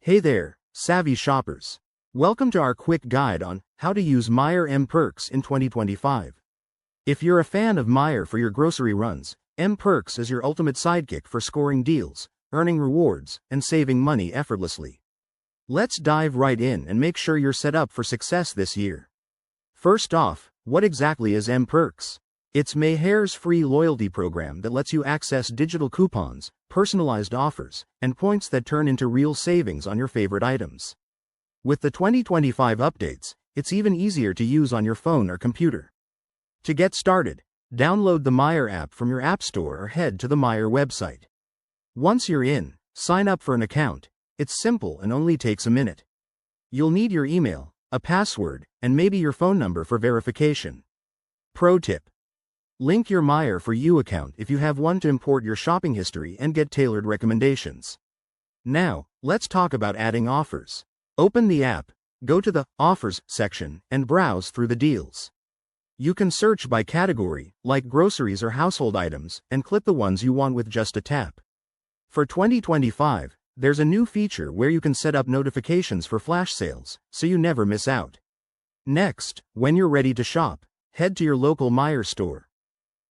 Hey there, savvy shoppers. Welcome to our quick guide on how to use Meijer mPerks in 2025. If you're a fan of Meijer for your grocery runs, mPerks is your ultimate sidekick for scoring deals, earning rewards, and saving money effortlessly. Let's dive right in and make sure you're set up for success this year. First off, what exactly is mPerks? It's Meijer's free loyalty program that lets you access digital coupons, personalized offers, and points that turn into real savings on your favorite items. With the 2025 updates, it's even easier to use on your phone or computer. To get started, download the Meijer app from your app store or head to the Meijer website. Once you're in, sign up for an account. It's simple and only takes a minute. You'll need your email, a password, and maybe your phone number for verification. Pro tip: link your Meijer for You account if you have one to import your shopping history and get tailored recommendations. Now, let's talk about adding offers. Open the app, go to the Offers section, and browse through the deals. You can search by category, like groceries or household items, and click the ones you want with just a tap. For 2025, there's a new feature where you can set up notifications for flash sales, so you never miss out. Next, when you're ready to shop, head to your local Meijer store.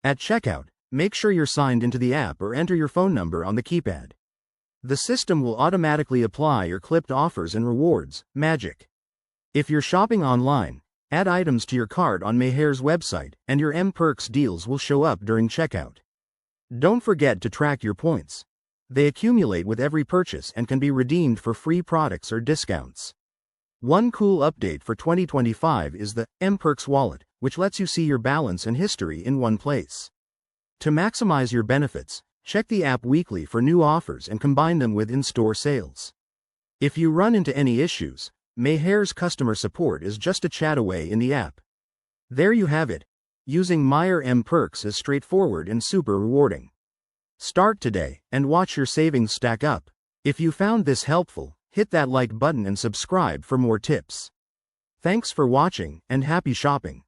At checkout, make sure you're signed into the app or enter your phone number on the keypad. The system will automatically apply your clipped offers and rewards, magic. If you're shopping online, add items to your cart on Meijer's website, and your mPerks deals will show up during checkout. Don't forget to track your points. They accumulate with every purchase and can be redeemed for free products or discounts. One cool update for 2025 is the mPerks wallet, which lets you see your balance and history in one place. To maximize your benefits, check the app weekly for new offers and combine them with in-store sales. If you run into any issues, Meijer's customer support is just a chat away in the app. There you have it. Using Meijer mPerks is straightforward and super rewarding. Start today and watch your savings stack up. If you found this helpful, hit that like button and subscribe for more tips. Thanks for watching and happy shopping.